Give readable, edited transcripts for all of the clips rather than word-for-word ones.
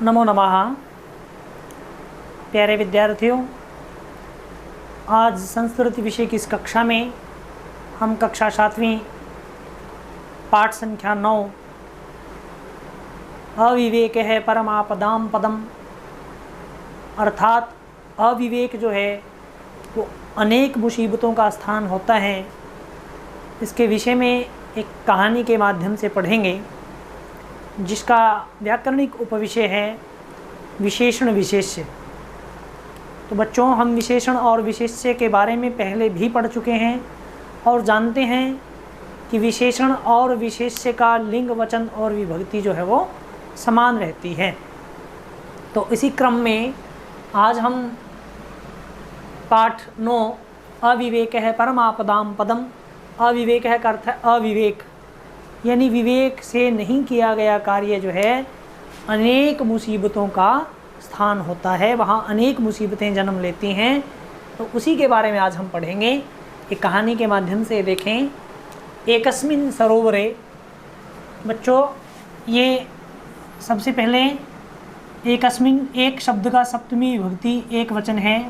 नमो नमः। प्यारे विद्यार्थियों, आज संस्कृत विषय की इस कक्षा में हम कक्षा 7वीं पाठ संख्या 9 अविवेक है परमापदाम पदम, अर्थात अविवेक जो है वो अनेक मुसीबतों का स्थान होता है, इसके विषय में एक कहानी के माध्यम से पढ़ेंगे, जिसका व्याकरणिक उपविषय है विशेषण विशेष्य। तो बच्चों, हम विशेषण और विशेष्य के बारे में पहले भी पढ़ चुके हैं और जानते हैं कि विशेषण और विशेष्य का लिंग, वचन और विभक्ति जो है वो समान रहती है। तो इसी क्रम में आज हम पाठ 9 अविवेक है परमापदाम पदम, अविवेक है का अर्थ है अविवेक, यानी विवेक से नहीं किया गया कार्य जो है अनेक मुसीबतों का स्थान होता है, वहाँ अनेक मुसीबतें जन्म लेती हैं। तो उसी के बारे में आज हम पढ़ेंगे। एक कहानी के माध्यम से देखें। एकस्मिन सरोवरे, बच्चों ये सबसे पहले एकस्मिन एक शब्द का सप्तमी विभक्ति एक वचन है,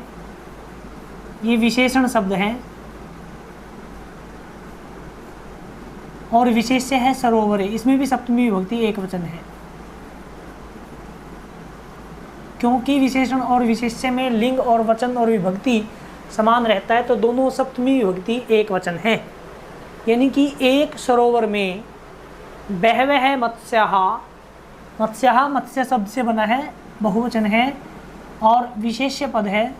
ये विशेषण शब्द है और विशेष्य है सरोवरे, इसमें भी सप्तमी विभक्ति एक वचन है। क्योंकि विशेषण और विशेष्य में लिंग और वचन और विभक्ति समान रहता है, तो दोनों सप्तमी विभक्ति एक वचन है। यानी कि एक सरोवर में बहवह मत्स्याः, मत्स्याः मत्स्य शब्द से बना है, बहुवचन है और विशेष्य पद है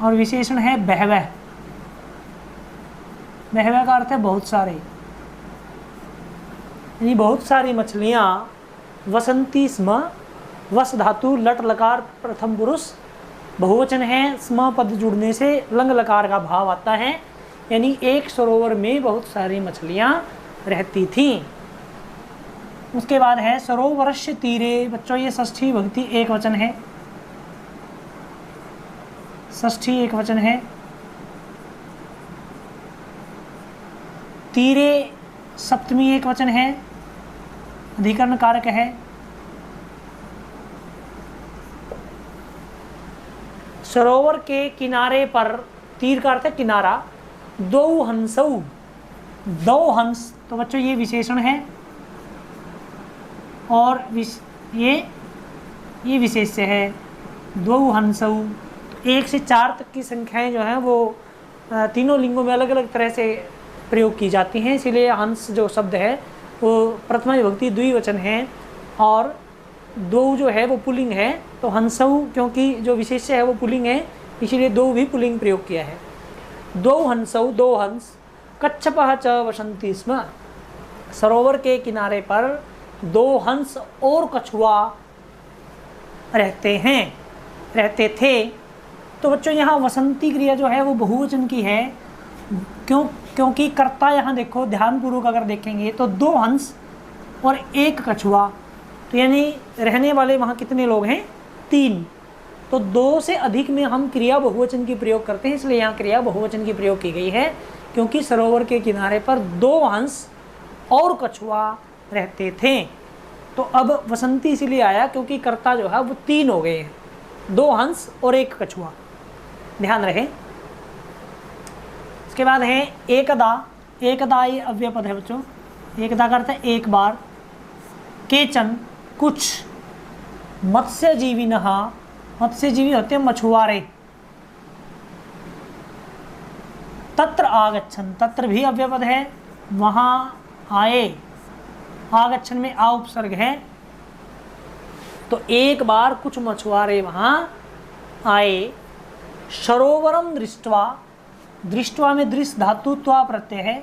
और विशेषण है बहवह। बहवह का अर्थ है बहुत सारे, यानी बहुत सारी मछलियाँ वसंती स्म, वस धातु लट लकार प्रथम पुरुष बहुवचन है, स्म पद जुड़ने से लंग लकार का भाव आता है, यानी एक सरोवर में बहुत सारी मछलियाँ रहती थीं। उसके बाद है सरोवरस्य तीरे, बच्चों ये षष्ठी विभक्ति एक वचन है, षष्ठी एक वचन है। तीरे सप्तमी एक वचन है, अधिकरण कारक है। सरोवर के किनारे पर, तीर का अर्थ है किनारा, दो हंसौ, दो हंस, तो बच्चों ये विशेषण है और ये विशेष्य है। दो हंसौ, 1 से 4 तक की संख्याएं जो हैं वो तीनों लिंगों में अलग अलग तरह से प्रयोग की जाती हैं, इसीलिए हंस जो शब्द है वो प्रथमा विभक्ति द्विवचन है और दो जो है वो पुल्लिंग है। तो हंसौ क्योंकि जो विशेष्य है वो पुल्लिंग है, इसीलिए दो भी पुल्लिंग प्रयोग किया है। दो हंसौ, दो हंस, कच्छपः च वसन्ति स्म, सरोवर के किनारे पर दो हंस और कछुआ रहते थे। तो बच्चों यहाँ वसंती क्रिया जो है वो बहुवचन की है, क्योंकि कर्ता यहाँ देखो ध्यानपूर्वक अगर देखेंगे तो दो हंस और एक कछुआ, तो यानी रहने वाले वहाँ कितने लोग हैं? 3। तो 2 से अधिक में हम क्रिया बहुवचन की प्रयोग करते हैं, इसलिए यहाँ क्रिया बहुवचन की प्रयोग की गई है, क्योंकि सरोवर के किनारे पर 2 हंस और कछुआ रहते थे। तो अब वसंती इसीलिए आया क्योंकि कर्ता जो है वो 3 हो गए हैं, 2 हंस और एक कछुआ, ध्यान रहे। इसके बाद है एकदा, एकदा ये अव्यय पद है बच्चों, एकदा का अर्थ है एक बार। केचन कुछ, मत्स्यजीविनः, मत्स्यजीवी होते हैं मछुआरे, तत्र आगच्छन, तत्र भी अव्यय पद है, वहाँ आए, आगच्छन में आ उपसर्ग है, तो एक बार कुछ मछुआरे वहाँ आए। सरोवरम दृष्ट्वा, दृष्ट्वा में दृश्य धातु त्वा प्रत्यय है,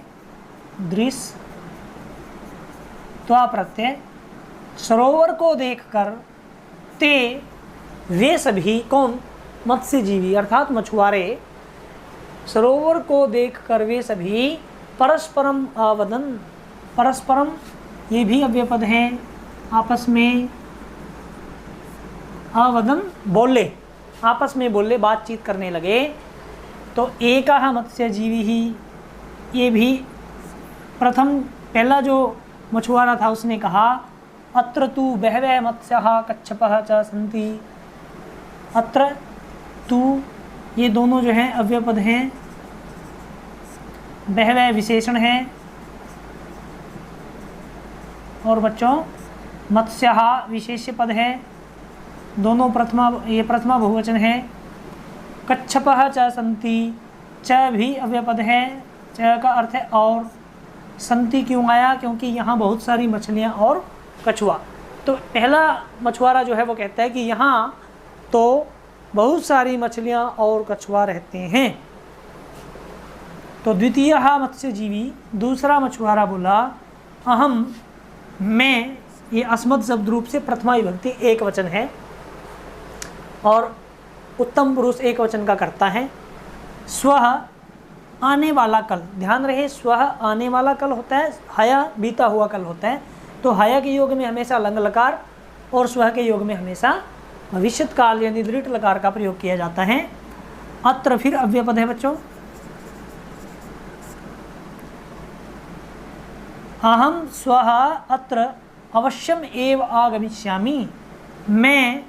दृश्य त्वा प्रत्यय, सरोवर को देखकर ते वे सभी, कौन? मत्स्यजीवी अर्थात मछुआरे, सरोवर को देखकर वे सभी परस्परम अवदन, परस्परम ये भी अव्यय पद है, आपस में अवदन बोले, आपस में बोले, बातचीत करने लगे। तो एकः मत्स्यजीवी ही, ये भी प्रथम पहला जो मछुआरा था उसने कहा अत्र तु बहवः मत्स्यः कच्छपः च सन्ति। अत्र तु ये दोनों जो हैं अव्ययपद हैं, बहवः विशेषण हैं और बच्चों मत्स्यः विशेष्य पद है, दोनों ये प्रथमा बहुवचन है। कच्छपः च सन्ति, च भी अव्ययपद है, च का अर्थ है और। संति क्यों आया? क्योंकि यहाँ बहुत सारी मछलियाँ और कछुआ। तो पहला मछुआरा जो है वो कहता है कि यहाँ तो बहुत सारी मछलियाँ और कछुआ रहते हैं। तो द्वितीय मत्स्यजीवी, दूसरा मछुआरा बोला अहम, मैं, ये अस्मत् शब्द रूप से प्रथमा विभक्ति एक वचन है और उत्तम पुरुष एक वचन का करता है। स्वः आने वाला कल, ध्यान रहे स्वः आने वाला कल होता है, हया बीता हुआ कल होता है। तो हया के योग में हमेशा लंग लकार और स्वः के योग में हमेशा भविष्यत काल यानी दृढ़ लकार का प्रयोग किया जाता है। अत्र फिर अव्ययपद है बच्चों। अहम स्वः अत्र अवश्यम एव आगमिष्यामि, मैं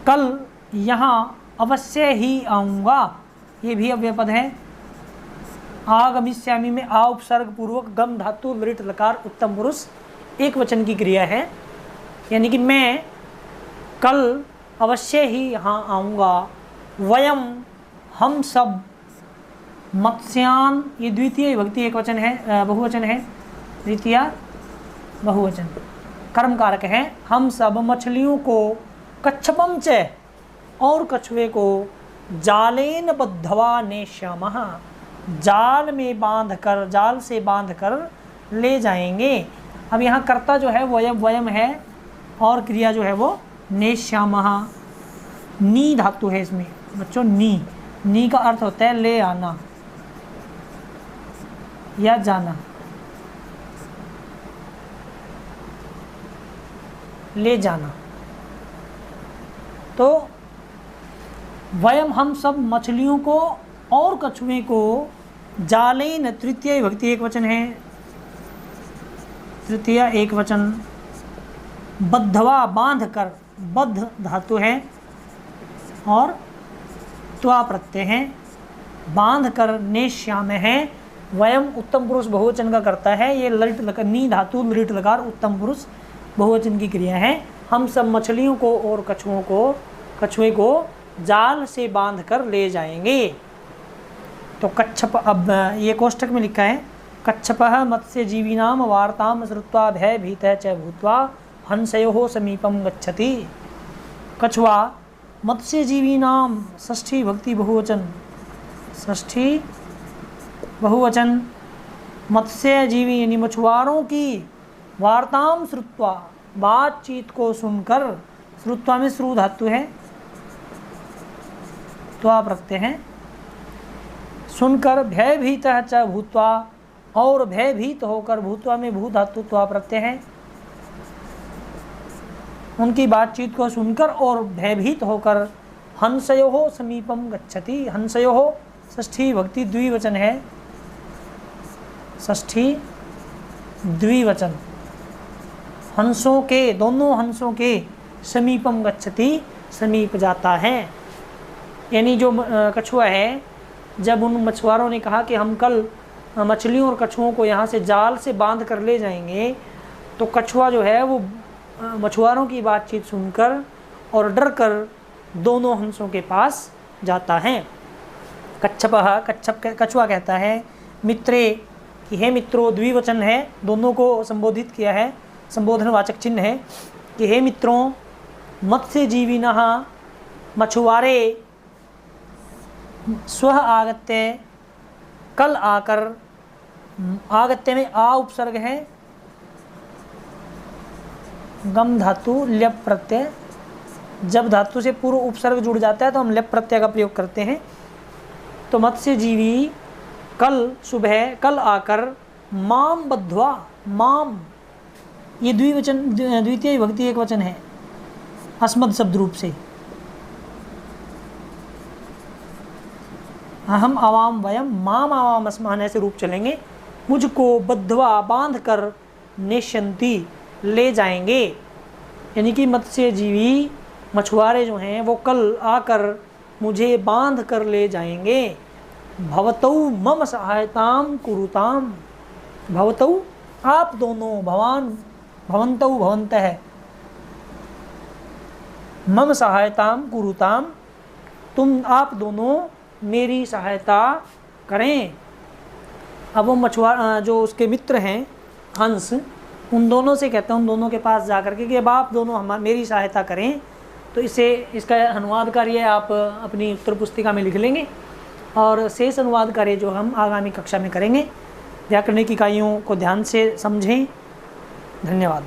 कल यहाँ अवश्य ही आऊँगा, ये भी अव्ययपद है। आगमिष्यामि में आ उपसर्ग पूर्वक गम धातु लृट लकार उत्तम पुरुष एक वचन की क्रिया है, यानी कि मैं कल अवश्य ही यहाँ आऊँगा। वयम हम सब, मत्स्यान ये द्वितीय विभक्ति एक वचन है, बहुवचन है, द्वितीय बहुवचन कर्म कारक है। हम सब मछलियों को कच्छपम च और कछुए को जालेन बद्धवा नेष्यामः, जाल में बांध कर, जाल से बांध कर ले जाएंगे। अब यहाँ कर्ता जो है वयम है और क्रिया जो है वो नेष्यामः, नी धातु है इसमें बच्चों। नी का अर्थ होता है ले आना या जाना, ले जाना। तो वयम हम सब मछलियों को और कछुए को जालेन, तृतीय विभक्ति एक वचन है, तृतीय एक वचन, बद्धवा बांध कर, बद्ध धातु है और त्वा प्रत्यय है, बांध कर नेष्याम है। वयम उत्तम पुरुष बहुवचन का करता है, ये ललित लकार, नी धातु ललित लकार उत्तम पुरुष बहुवचन की क्रिया है। हम सब मछलियों को और कछुए को जाल से बांध कर ले जाएंगे। तो कच्छप, अब ये कोष्ठक में लिखा है कच्छपः मत्स्यजीविनां वार्तां श्रुत्वा भयभीतः च भूत्वा हंसयोः समीपं गच्छति। कछुआ मत्स्यजीविनां षष्ठी भक्ति बहुवचन, षष्ठी बहुवचन, मत्स्यजीवी यानी मछुआरों की वार्तां श्रुत्वा, बातचीत को सुनकर, श्रुत्वा में श्रु धातु है, त्वा प्रत्यय है, सुनकर भयभीतः च भूत्वा और भयभीत होकर, भूत्वा में भू धातु त्वा प्रत्यय है, उनकी बातचीत को सुनकर और भयभीत होकर हंसयोः समीपम गच्छति। हंसयोः षष्ठी भक्ति द्विवचन है, षष्ठी द्विवचन, हंसों के, दोनों हंसों के समीपम गच्छति, समीप जाता है। यानी जो कछुआ है, जब उन मछुआरों ने कहा कि हम कल मछलियों और कछुओं को यहाँ से जाल से बांध कर ले जाएंगे, तो कछुआ जो है वो मछुआरों की बातचीत सुनकर और डर कर दोनों हंसों के पास जाता है। कच्छपः, कछुआ कहता है मित्रे, कि हे मित्रों, द्विवचन है, दोनों को संबोधित किया है, संबोधनवाचक चिन्ह है कि हे मित्रों, मत्स्यजीविनः मछुआरे, स्वः आगत्य कल आकर, आगत्य में आ उपसर्ग है, गम धातु ल्यप प्रत्यय, जब धातु से पूर्व उपसर्ग जुड़ जाता है तो हम ल्यप प्रत्यय का प्रयोग करते हैं। तो मत्स्यजीवी कल सुबह, कल आकर, माम बद्ध्वा, माम ये द्विवचन, द्वितीय विभक्ति एक वचन है अस्मत् शब्द रूप से। अहम आवाम वयम माम आवाम अस्मान ऐसे रूप चलेंगे। मुझको बद्ध्वा बांध कर नेष्यन्ति ले जाएंगे, यानी कि मत्स्यजीवी मछुआरे जो हैं वो कल आकर मुझे बांध कर ले जाएंगे। भवतौ मम सहायताम कुरुताम, भवतौ आप दोनों, भवान भवन्तौ भवन्तः, मम सहायताम कुरुताम तुम आप दोनों मेरी सहायता करें। अब वो मछुआरा जो उसके मित्र हैं हंस, उन दोनों से कहते हैं, उन दोनों के पास जा कर के कि अब आप दोनों मेरी सहायता करें। तो इसका अनुवाद कार्य आप अपनी उत्तर पुस्तिका में लिख लेंगे और शेष अनुवाद कार्य जो हम आगामी कक्षा में करेंगे। व्याकरणिक इकाइयों को ध्यान से समझें। धन्यवाद।